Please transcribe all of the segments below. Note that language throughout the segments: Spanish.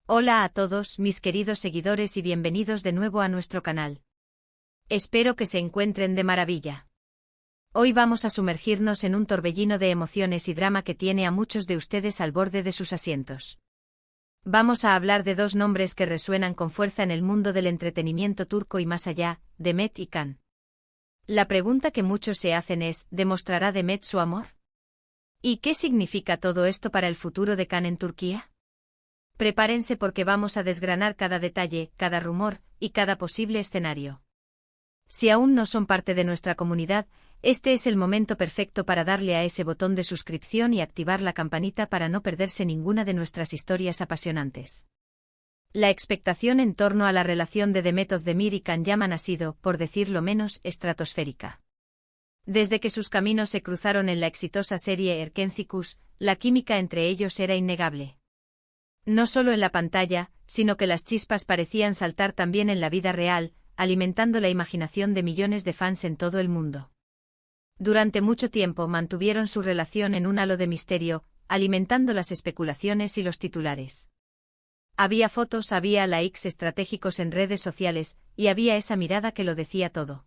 Hola a todos mis queridos seguidores y bienvenidos de nuevo a nuestro canal. Espero que se encuentren de maravilla. Hoy vamos a sumergirnos en un torbellino de emociones y drama que tiene a muchos de ustedes al borde de sus asientos. Vamos a hablar de dos nombres que resuenan con fuerza en el mundo del entretenimiento turco y más allá, Demet y Can. La pregunta que muchos se hacen es, ¿demostrará Demet su amor? ¿Y qué significa todo esto para el futuro de Can en Turquía? Prepárense porque vamos a desgranar cada detalle, cada rumor y cada posible escenario. Si aún no son parte de nuestra comunidad, este es el momento perfecto para darle a ese botón de suscripción y activar la campanita para no perderse ninguna de nuestras historias apasionantes. La expectación en torno a la relación de Demet Özdemir y Can Yaman ha sido, por decirlo menos, estratosférica. Desde que sus caminos se cruzaron en la exitosa serie Erkencikus, la química entre ellos era innegable. No solo en la pantalla, sino que las chispas parecían saltar también en la vida real, alimentando la imaginación de millones de fans en todo el mundo. Durante mucho tiempo mantuvieron su relación en un halo de misterio, alimentando las especulaciones y los titulares. Había fotos, había likes estratégicos en redes sociales, y había esa mirada que lo decía todo.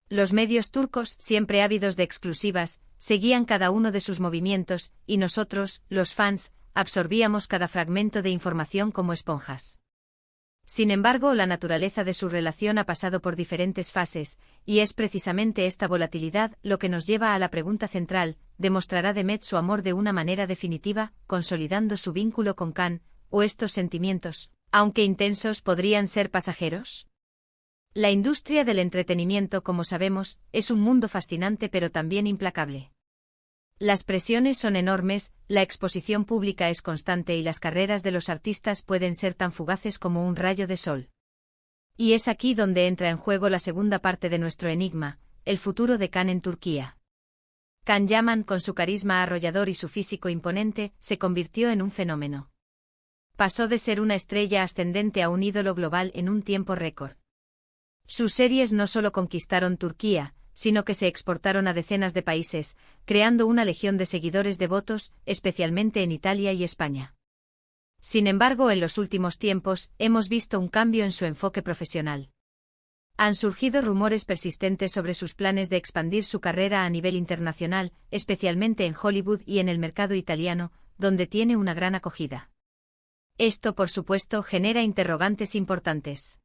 Los medios turcos, siempre ávidos de exclusivas, seguían cada uno de sus movimientos, y nosotros, los fans, absorbíamos cada fragmento de información como esponjas. Sin embargo, la naturaleza de su relación ha pasado por diferentes fases, y es precisamente esta volatilidad lo que nos lleva a la pregunta central: ¿demostrará Demet su amor de una manera definitiva, consolidando su vínculo con Can, o estos sentimientos, aunque intensos, podrían ser pasajeros? La industria del entretenimiento, como sabemos, es un mundo fascinante pero también implacable. Las presiones son enormes, la exposición pública es constante y las carreras de los artistas pueden ser tan fugaces como un rayo de sol. Y es aquí donde entra en juego la segunda parte de nuestro enigma, el futuro de Can en Turquía. Can Yaman, con su carisma arrollador y su físico imponente, se convirtió en un fenómeno. Pasó de ser una estrella ascendente a un ídolo global en un tiempo récord. Sus series no solo conquistaron Turquía, sino que se exportaron a decenas de países, creando una legión de seguidores devotos, especialmente en Italia y España. Sin embargo, en los últimos tiempos, hemos visto un cambio en su enfoque profesional. Han surgido rumores persistentes sobre sus planes de expandir su carrera a nivel internacional, especialmente en Hollywood y en el mercado italiano, donde tiene una gran acogida. Esto, por supuesto, genera interrogantes importantes.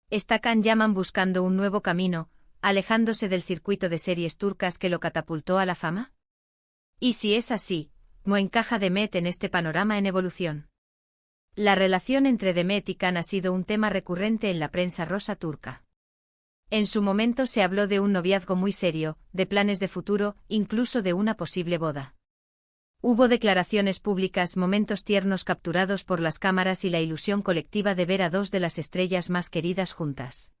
¿Está Can Yaman buscando un nuevo camino, alejándose del circuito de series turcas que lo catapultó a la fama? Y si es así, ¿cómo encaja Demet en este panorama en evolución? La relación entre Demet y Can ha sido un tema recurrente en la prensa rosa turca. En su momento se habló de un noviazgo muy serio, de planes de futuro, incluso de una posible boda. Hubo declaraciones públicas, momentos tiernos capturados por las cámaras y la ilusión colectiva de ver a dos de las estrellas más queridas juntas.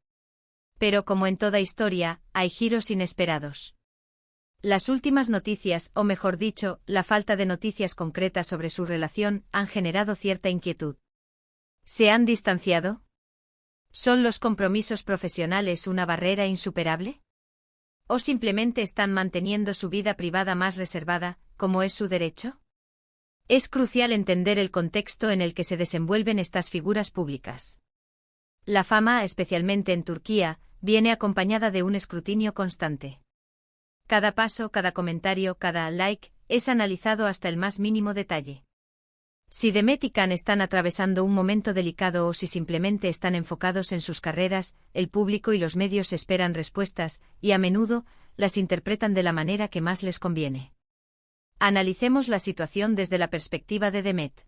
Pero como en toda historia, hay giros inesperados. Las últimas noticias, o mejor dicho, la falta de noticias concretas sobre su relación, han generado cierta inquietud. ¿Se han distanciado? ¿Son los compromisos profesionales una barrera insuperable? ¿O simplemente están manteniendo su vida privada más reservada, como es su derecho? Es crucial entender el contexto en el que se desenvuelven estas figuras públicas. La fama, especialmente en Turquía, viene acompañada de un escrutinio constante. Cada paso, cada comentario, cada like, es analizado hasta el más mínimo detalle. Si Demet y Can están atravesando un momento delicado o si simplemente están enfocados en sus carreras, el público y los medios esperan respuestas, y a menudo, las interpretan de la manera que más les conviene. Analicemos la situación desde la perspectiva de Demet.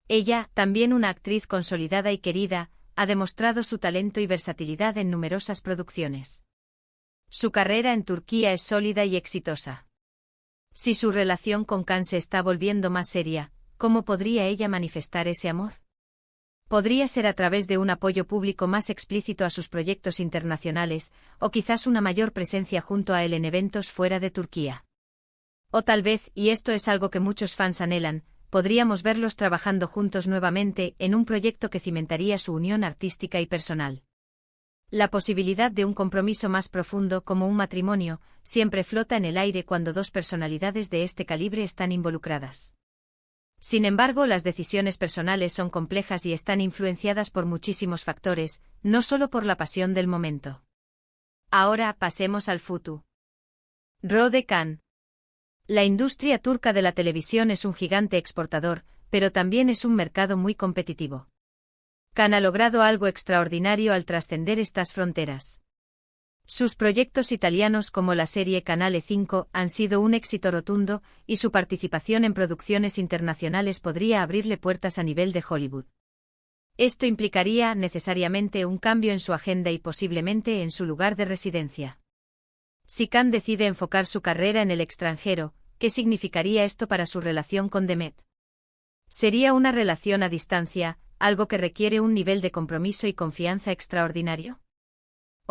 Ella, también una actriz consolidada y querida, ha demostrado su talento y versatilidad en numerosas producciones. Su carrera en Turquía es sólida y exitosa. Si su relación con Can se está volviendo más seria, ¿cómo podría ella manifestar ese amor? Podría ser a través de un apoyo público más explícito a sus proyectos internacionales, o quizás una mayor presencia junto a él en eventos fuera de Turquía. O tal vez, y esto es algo que muchos fans anhelan, podríamos verlos trabajando juntos nuevamente en un proyecto que cimentaría su unión artística y personal. La posibilidad de un compromiso más profundo como un matrimonio siempre flota en el aire cuando dos personalidades de este calibre están involucradas. Sin embargo, las decisiones personales son complejas y están influenciadas por muchísimos factores, no solo por la pasión del momento. Ahora pasemos al futuro. Rode Kan. La industria turca de la televisión es un gigante exportador, pero también es un mercado muy competitivo. Kan ha logrado algo extraordinario al trascender estas fronteras. Sus proyectos italianos como la serie Canale 5 han sido un éxito rotundo, y su participación en producciones internacionales podría abrirle puertas a nivel de Hollywood. Esto implicaría necesariamente un cambio en su agenda y posiblemente en su lugar de residencia. Si Kan decide enfocar su carrera en el extranjero, ¿qué significaría esto para su relación con Demet? ¿Sería una relación a distancia, algo que requiere un nivel de compromiso y confianza extraordinario?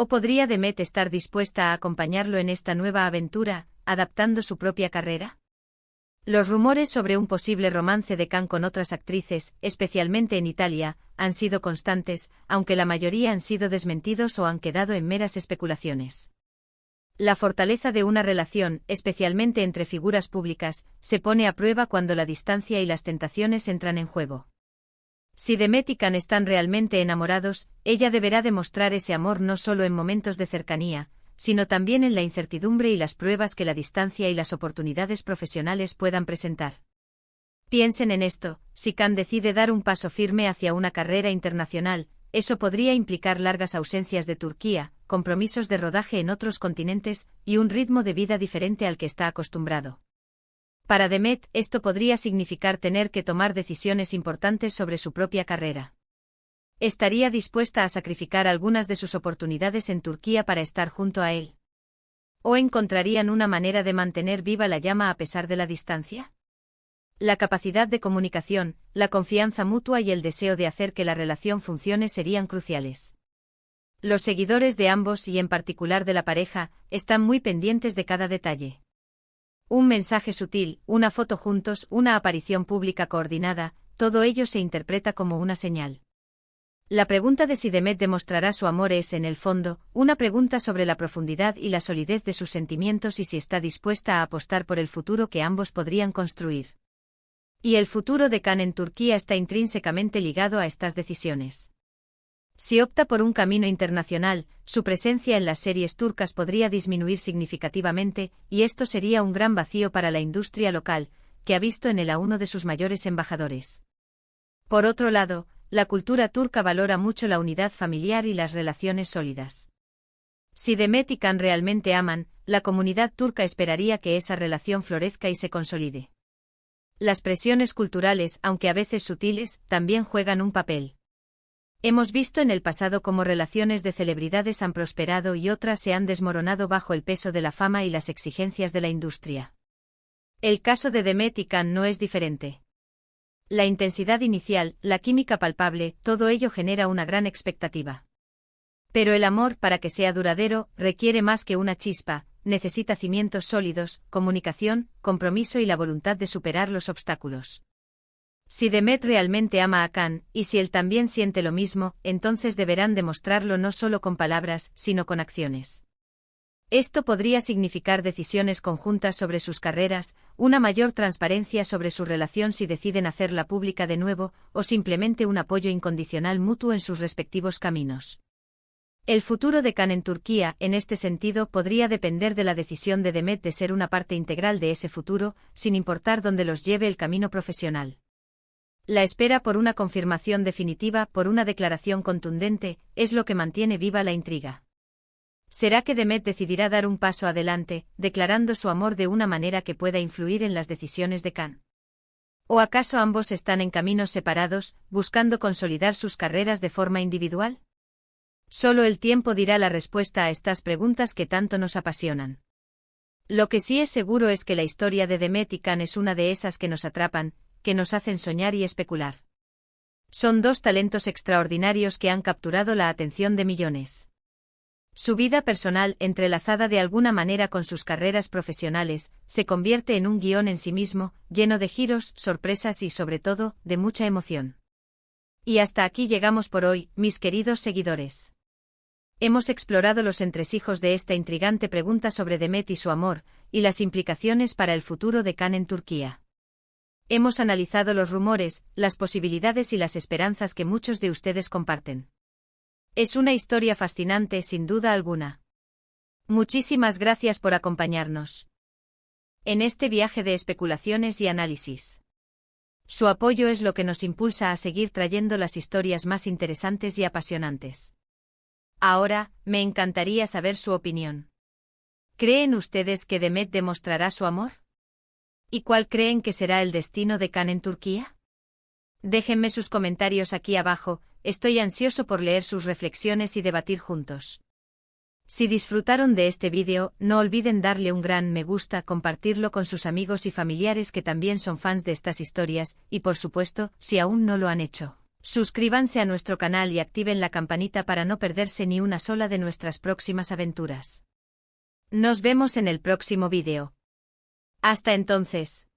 ¿O podría Demet estar dispuesta a acompañarlo en esta nueva aventura, adaptando su propia carrera? Los rumores sobre un posible romance de Kan con otras actrices, especialmente en Italia, han sido constantes, aunque la mayoría han sido desmentidos o han quedado en meras especulaciones. La fortaleza de una relación, especialmente entre figuras públicas, se pone a prueba cuando la distancia y las tentaciones entran en juego. Si Demet y Kan están realmente enamorados, ella deberá demostrar ese amor no solo en momentos de cercanía, sino también en la incertidumbre y las pruebas que la distancia y las oportunidades profesionales puedan presentar. Piensen en esto: si Kan decide dar un paso firme hacia una carrera internacional, eso podría implicar largas ausencias de Turquía, compromisos de rodaje en otros continentes y un ritmo de vida diferente al que está acostumbrado. Para Demet, esto podría significar tener que tomar decisiones importantes sobre su propia carrera. ¿Estaría dispuesta a sacrificar algunas de sus oportunidades en Turquía para estar junto a él? ¿O encontrarían una manera de mantener viva la llama a pesar de la distancia? La capacidad de comunicación, la confianza mutua y el deseo de hacer que la relación funcione serían cruciales. Los seguidores de ambos y en particular de la pareja, están muy pendientes de cada detalle. Un mensaje sutil, una foto juntos, una aparición pública coordinada, todo ello se interpreta como una señal. La pregunta de si Demet demostrará su amor es, en el fondo, una pregunta sobre la profundidad y la solidez de sus sentimientos y si está dispuesta a apostar por el futuro que ambos podrían construir. Y el futuro de Kan en Turquía está intrínsecamente ligado a estas decisiones. Si opta por un camino internacional, su presencia en las series turcas podría disminuir significativamente, y esto sería un gran vacío para la industria local, que ha visto en él a uno de sus mayores embajadores. Por otro lado, la cultura turca valora mucho la unidad familiar y las relaciones sólidas. Si Demet y Kan realmente aman, la comunidad turca esperaría que esa relación florezca y se consolide. Las presiones culturales, aunque a veces sutiles, también juegan un papel. Hemos visto en el pasado cómo relaciones de celebridades han prosperado y otras se han desmoronado bajo el peso de la fama y las exigencias de la industria. El caso de Demet y Kan no es diferente. La intensidad inicial, la química palpable, todo ello genera una gran expectativa. Pero el amor, para que sea duradero, requiere más que una chispa, necesita cimientos sólidos, comunicación, compromiso y la voluntad de superar los obstáculos. Si Demet realmente ama a Kan, y si él también siente lo mismo, entonces deberán demostrarlo no solo con palabras, sino con acciones. Esto podría significar decisiones conjuntas sobre sus carreras, una mayor transparencia sobre su relación si deciden hacerla pública de nuevo, o simplemente un apoyo incondicional mutuo en sus respectivos caminos. El futuro de Kan en Turquía, en este sentido, podría depender de la decisión de Demet de ser una parte integral de ese futuro, sin importar dónde los lleve el camino profesional. La espera por una confirmación definitiva, por una declaración contundente, es lo que mantiene viva la intriga. ¿Será que Demet decidirá dar un paso adelante, declarando su amor de una manera que pueda influir en las decisiones de Kan? ¿O acaso ambos están en caminos separados, buscando consolidar sus carreras de forma individual? Solo el tiempo dirá la respuesta a estas preguntas que tanto nos apasionan. Lo que sí es seguro es que la historia de Demet y Kan es una de esas que nos atrapan, que nos hacen soñar y especular. Son dos talentos extraordinarios que han capturado la atención de millones. Su vida personal, entrelazada de alguna manera con sus carreras profesionales, se convierte en un guión en sí mismo, lleno de giros, sorpresas y, sobre todo, de mucha emoción. Y hasta aquí llegamos por hoy, mis queridos seguidores. Hemos explorado los entresijos de esta intrigante pregunta sobre Demet y su amor, y las implicaciones para el futuro de Kan en Turquía. Hemos analizado los rumores, las posibilidades y las esperanzas que muchos de ustedes comparten. Es una historia fascinante, sin duda alguna. Muchísimas gracias por acompañarnos en este viaje de especulaciones y análisis. Su apoyo es lo que nos impulsa a seguir trayendo las historias más interesantes y apasionantes. Ahora, me encantaría saber su opinión. ¿Creen ustedes que Demet demostrará su amor? ¿Y cuál creen que será el destino de Kaan en Turquía? Déjenme sus comentarios aquí abajo, estoy ansioso por leer sus reflexiones y debatir juntos. Si disfrutaron de este vídeo, no olviden darle un gran me gusta, compartirlo con sus amigos y familiares que también son fans de estas historias, y por supuesto, si aún no lo han hecho, suscríbanse a nuestro canal y activen la campanita para no perderse ni una sola de nuestras próximas aventuras. Nos vemos en el próximo vídeo. Hasta entonces.